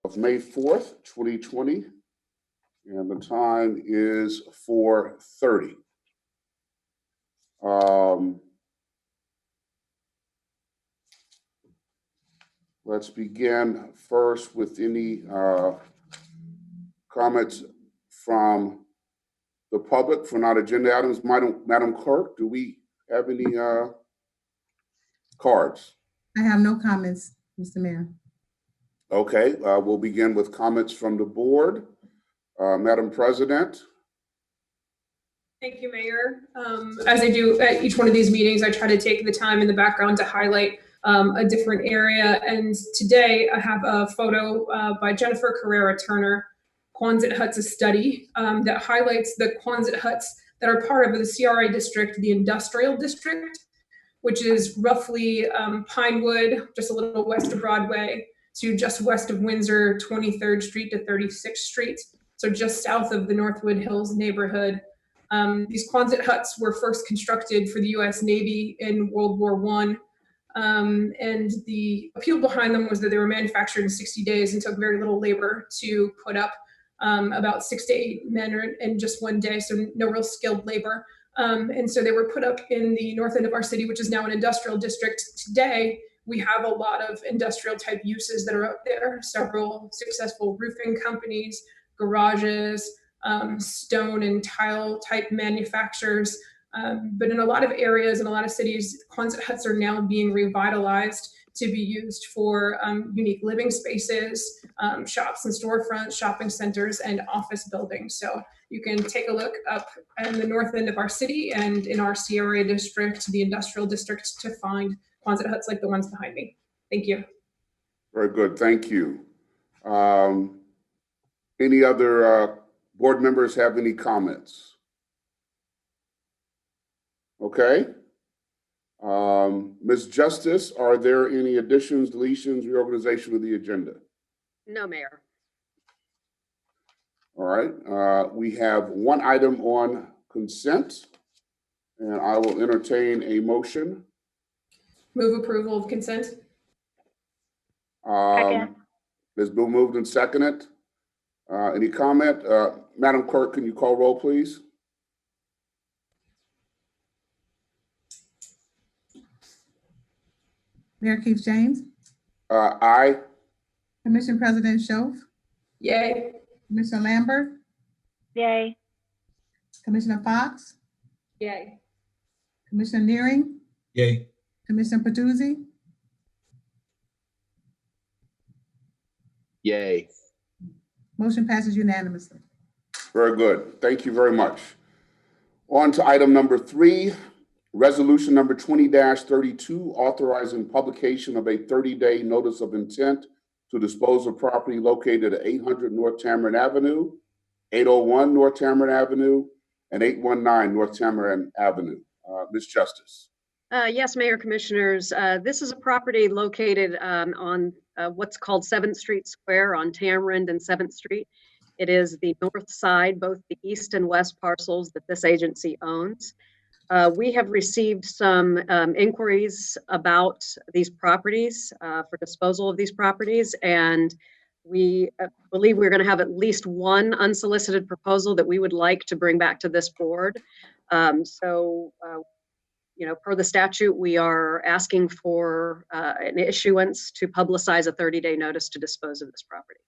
of May 4th, 2020, and the time is 4:30. Let's begin first with any comments from the public for non-agenda items. Madam Clerk, do we have any cards? I have no comments, Mr. Mayor. Okay, we'll begin with comments from the board. Madam President. Thank you, Mayor. As I do at each one of these meetings, I try to take the time in the background to highlight a different area. And today I have a photo by Jennifer Carrera Turner, Quonset Huts, a study that highlights the Quonset Huts that are part of the CRA district, the industrial district, which is roughly Pinewood, just a little west of Broadway, to just west of Windsor, 23rd Street to 36th Street. So just south of the Northwood Hills neighborhood. These Quonset huts were first constructed for the US Navy in World War I. And the appeal behind them was that they were manufactured in 60 days and took very little labor to put up, about 6 to 8 men in just one day, so no real skilled labor. And so they were put up in the north end of our city, which is now an industrial district. Today, we have a lot of industrial type uses that are out there, several successful roofing companies, garages, stone and tile type manufacturers. But in a lot of areas, in a lot of cities, Quonset huts are now being revitalized to be used for unique living spaces, shops and storefronts, shopping centers, and office buildings. So you can take a look up in the north end of our city and in our CRA district, the industrial district, to find Quonset huts like the ones behind me. Thank you. Very good, thank you. Any other board members have any comments? Okay. Ms. Justice, are there any additions, deletions, reorganization of the agenda? No, Mayor. All right, we have one item on consent, and I will entertain a motion. Move approval of consent. Second. It's been moved and seconded. Any comment? Madam Clerk, can you call roll, please? Mayor Keith James, Aye. Commission President Schoaf, Yay. Commissioner Lambert, Yay. Commissioner Fox, Yay. Commissioner Nearing, Yay. Commissioner Patuzzi, Yay. motion passes unanimously. Very good. Thank you very much. On to item number 3, resolution number 20-32, authorizing publication of a 30-day notice of intent to dispose of property located at 800 North Tamarind Avenue, 801 North Tamarind Avenue, and 819 North Tamarind Avenue. Ms. Justice. Yes, Mayor, Commissioners. This is a property located on what's called 7th Street Square on Tamarind and 7th Street. It is the north side, both the east and west parcels that this agency owns. We have received some inquiries about these properties for disposal of these properties, and we believe we're going to have at least one unsolicited proposal that we would like to bring back to this board. Per the statute, we are asking for an issuance to publicize a 30-day notice to dispose of this property.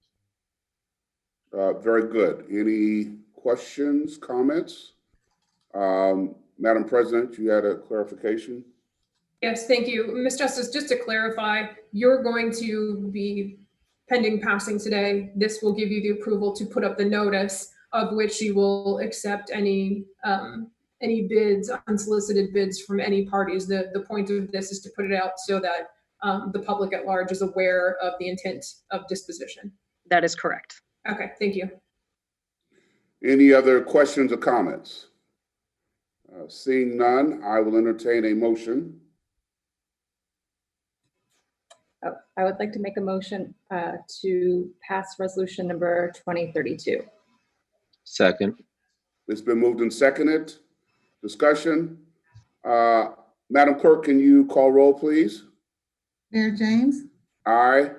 Very good. Any questions, comments? Madam President, you had a clarification? Yes, thank you. Ms. Justice, just to clarify, you're going to be, pending passing today, this will give you the approval to put up the notice of which you will accept any bids, unsolicited bids from any parties. The point of this is to put it out so that the public at large is aware of the intent of disposition. That is correct. Okay, thank you. Any other questions or comments? Seeing none, I will entertain a motion. I would like to make a motion to pass resolution number 2032. Second. It's been moved and seconded. Discussion. Madam Clerk, can you call roll, please? Mayor James, Aye.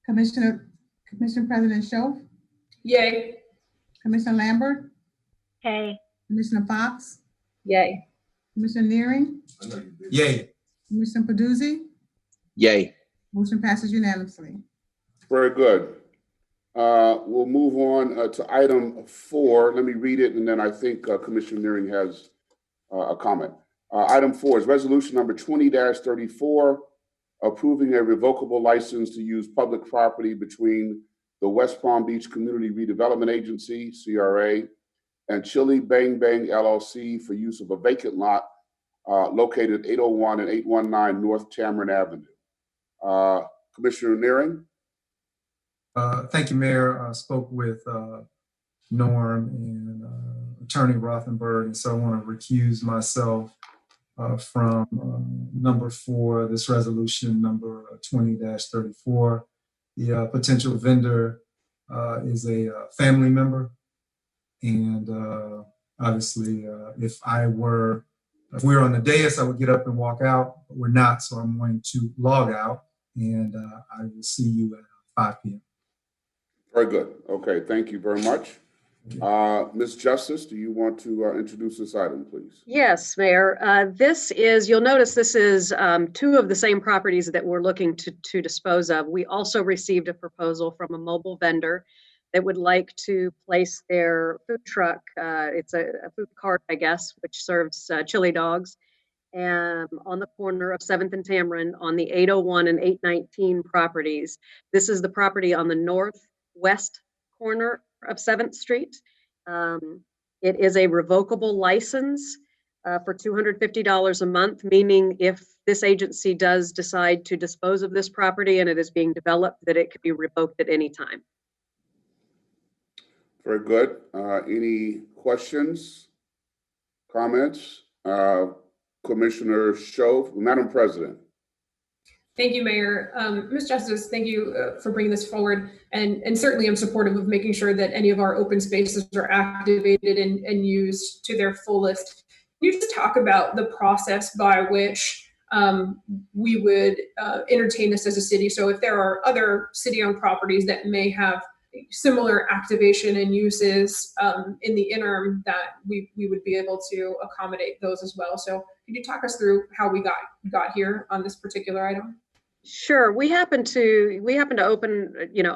Commissioner Commission President Schoaf, Yay. Commissioner Lambert, Yay. Commissioner Fox, Yay. Commissioner Nearing, Yay. Commissioner Paduzzi, Yay. motion passes unanimously. Very good. We'll move on to item 4. Let me read it, and then I think Commissioner Nearing has a comment. Item 4 is resolution number 20-34, approving a revocable license to use public property between the West Palm Beach Community Redevelopment Agency, CRA, and Chili Bang Bang LLC for use of a vacant lot located 801 and 819 North Tamarind Avenue. Commissioner Nearing? Thank you, Mayor. I spoke with Norm and Attorney Rothenberg, and so I want to recuse myself from number 4, this resolution number 20-34. The potential vendor is a family member, and obviously, if we're on the dais, I would get up and walk out, but we're not, so I'm going to log out, and I will see you at 5 p.m. Very good. Okay, thank you very much. Ms. Justice, do you want to introduce this item, please? Yes, Mayor. This is, you'll notice this is 2 of the same properties that we're looking to dispose of. We also received a proposal from a mobile vendor that would like to place their food truck. It's a food cart, I guess, which serves chili dogs, on the corner of 7th and Tamarind on the 801 and 819 properties. This is the property on the northwest corner of 7th Street. It is a revocable license for $250 a month, meaning if this agency does decide to dispose of this property and it is being developed, that it could be revoked at any time. Very good. Any questions, comments? Commissioner Schoaf, Madam President. Thank you, Mayor. Ms. Justice, thank you for bringing this forward. And certainly I'm supportive of making sure that any of our open spaces are activated and used to their fullest. Can you just talk about the process by which we would entertain this as a city? So if there are other city-owned properties that may have similar activation and uses in the interim, that we would be able to accommodate those as well. So could you talk us through how we got here on this particular item? Sure. We happen to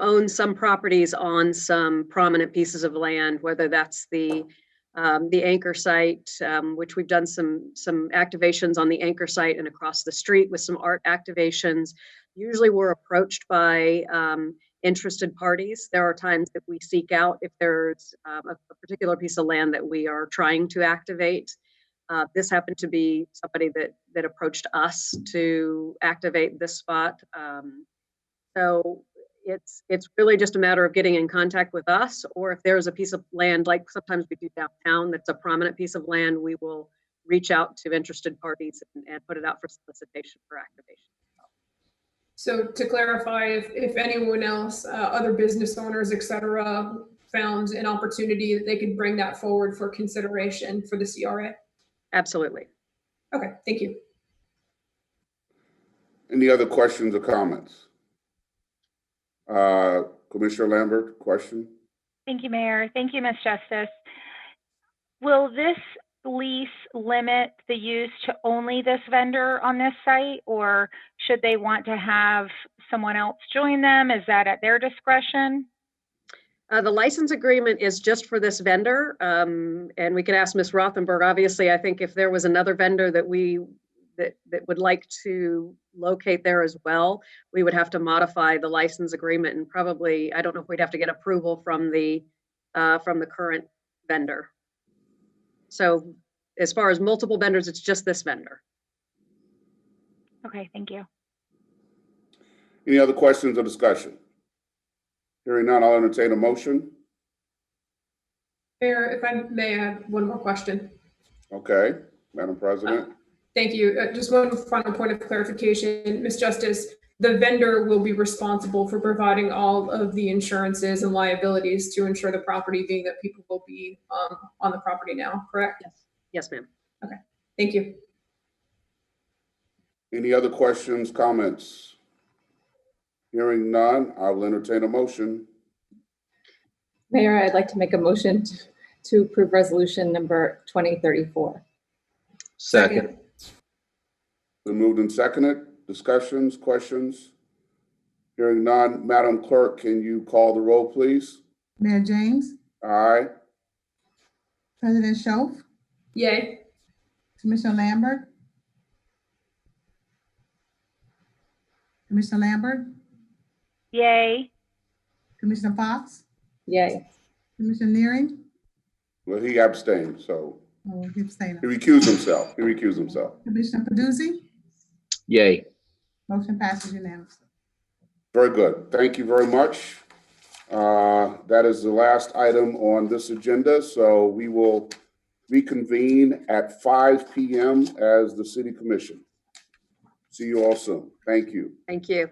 own some properties on some prominent pieces of land, whether that's the anchor site, which we've done some activations on the anchor site and across the street with some art activations. Usually we're approached by interested parties. There are times that we seek out if there's a particular piece of land that we are trying to activate. This happened to be somebody that approached us to activate this spot. So it's really just a matter of getting in contact with us, or if there's a piece of land, like sometimes we do downtown, that's a prominent piece of land, we will reach out to interested parties and put it out for solicitation for activation. So to clarify, if anyone else, other business owners, et cetera, found an opportunity that they could bring that forward for consideration for the CRA? Absolutely. Okay, thank you. Any other questions or comments? Commissioner Lambert, question? Thank you, Mayor. Thank you, Ms. Justice. Will this lease limit the use to only this vendor on this site, or should they want to have someone else join them? Is that at their discretion? The license agreement is just for this vendor, and we could ask Ms. Rothenberg. Obviously, I think if there was another vendor that that would like to locate there as well, we would have to modify the license agreement, and probably, I don't know if we'd have to get approval from the current vendor. So as far as multiple vendors, it's just this vendor. Okay, thank you. Any other questions or discussion? Hearing none, I'll entertain a motion. Mayor, if I may, I have one more question. Okay, Madam President. Thank you. Just one final point of clarification. Ms. Justice, the vendor will be responsible for providing all of the insurances and liabilities to insure the property, being that people will be on the property now, correct? Yes, yes, ma'am. Okay, thank you. Any other questions, comments? Hearing none, I will entertain a motion. Mayor, I'd like to make a motion to approve resolution number 2034. Second. Been moved and seconded. Discussions, questions? Hearing none. Madam Clerk, can you call the roll, please? Mayor James, Aye. President Schoaf, Yay. Commissioner Lambert, Commissioner Lambert, Yay. Commissioner Fox, Yay. Commissioner Nearing, Well, he abstained, so oh, he abstained. he recused himself. He recused himself. Commissioner Paduzzi, Yay. motion passes unanimously. Very good. Thank you very much. That is the last item on this agenda, so we will reconvene at 5 p.m. as the City Commission. See you all soon. Thank you. Thank you.